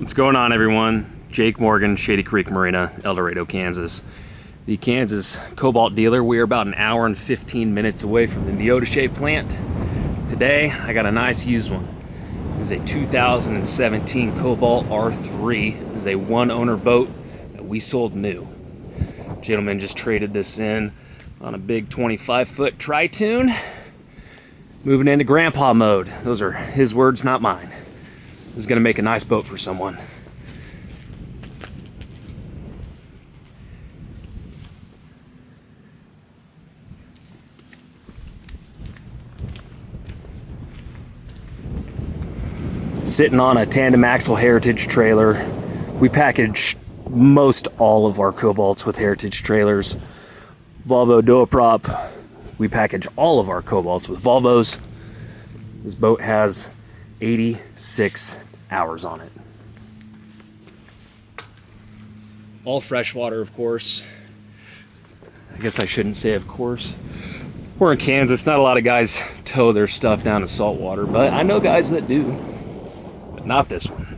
What's going on, everyone? Jake Morgan, Shady Creek Marina, El Dorado, Kansas. The Kansas Cobalt dealer. We are about an hour and 15 minutes away from the DuoProp plant. Today, I got a nice used one. This is a 2017 Cobalt R3. This is a one-owner boat that we sold new. Gentleman just traded this in on a big 25-foot tri-tune. Moving into grandpa mode. Those are his words, not mine. This is gonna make a nice boat for someone. Sitting on a Tandem axle Heritage trailer. We package most all of our Cobalts with Heritage trailers. Volvo DuoProp. We package all of our Cobalts with Volvos. This boat has 86 hours on it. All freshwater, of course. I guess I shouldn't say of course. We're in Kansas. Not a lot of guys tow their stuff down to saltwater, but I know guys that do. But not this one.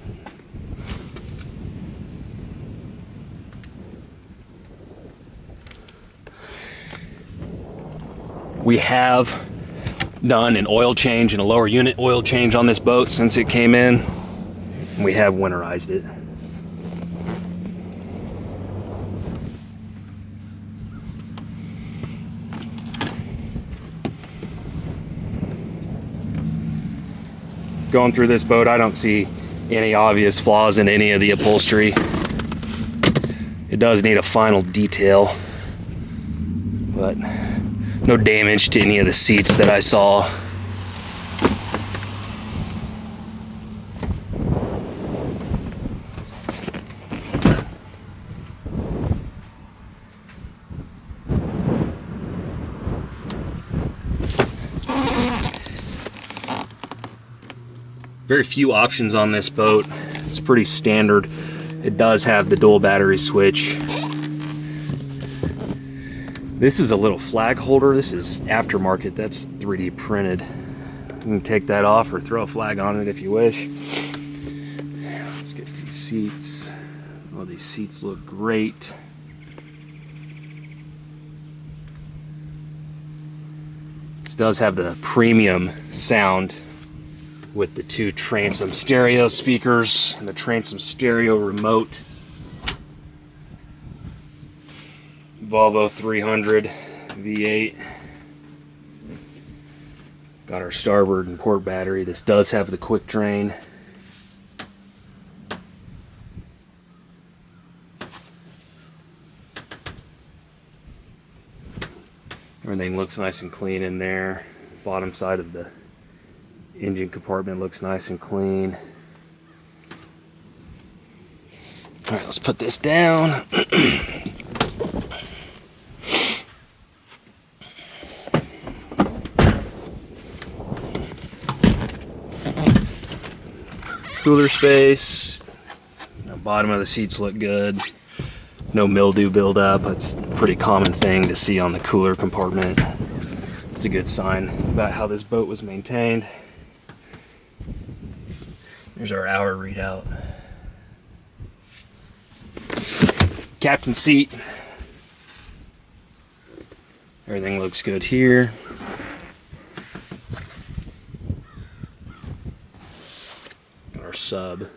We have done an oil change and a lower unit oil change on this boat since it came in. And we have winterized it. Going through this boat, I don't see any obvious flaws in any of the upholstery. It does need a final detail, but no damage to any of the seats that I saw. Very few options on this boat. It's pretty standard. It does have the dual battery switch. This is a little flag holder. This is aftermarket. That's 3D printed. You can take that off or throw a flag on it if you wish. Let's get these seats. Oh, these seats look great. This does have the premium sound with the two Transom stereo speakers and the Transom stereo remote. Volvo 300 V8. Got our starboard and port battery. This does have the quick drain. Everything looks nice and clean in there. Bottom side of the engine compartment looks nice and clean. All right, let's put this down. Cooler space. The bottom of the seats look good. No mildew buildup. That's a pretty common thing to see on the cooler compartment. It's a good sign about how this boat was maintained. There's our hour readout. Captain seat. Everything looks good here. Our sub.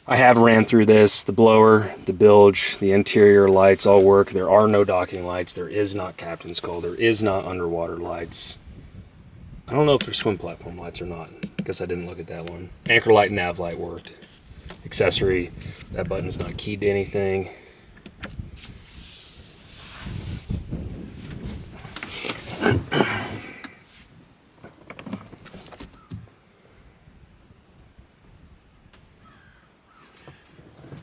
I have ran through this. The blower, the bilge, the interior lights all work. There are no docking lights. There is not captain's call. There is not underwater lights. I don't know if there's swim platform lights or not. I guess I didn't look at that one. Anchor light and nav light worked. Accessory, that button's not keyed to anything.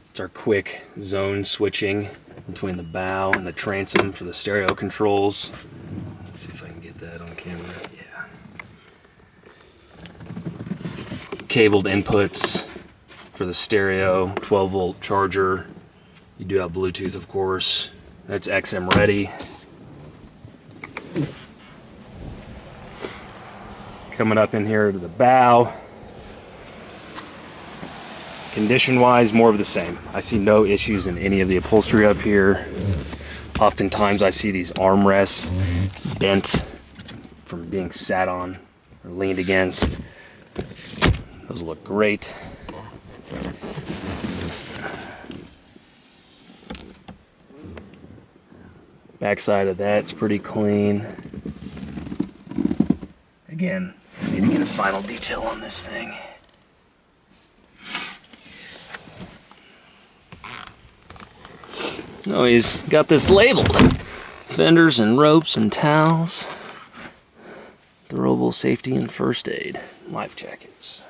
It's our quick zone switching between the bow and the transom for the stereo controls. Let's see if I can get that on camera. Yeah. Cabled inputs for the stereo, 12-volt charger, You do have Bluetooth, of course. That's XM ready. Coming up in here to the bow. Condition-wise, more of the same. I see no issues in any of the upholstery up here. Oftentimes I see these armrests bent from being sat on or leaned against. Those look great. Backside of that's pretty clean. Again, I need to get a final detail on this thing. Oh, he's got this labeled. Fenders and ropes and towels. Throwable safety and first aid. Life jackets.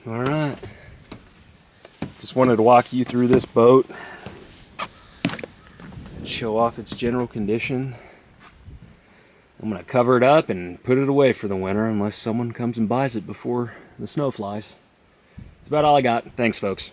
All right. Just wanted to walk you through this boat. Show off its general condition. I'm going to cover it up and put it away for the winter unless someone comes and buys it before the snow flies. That's about all I got. Thanks, folks.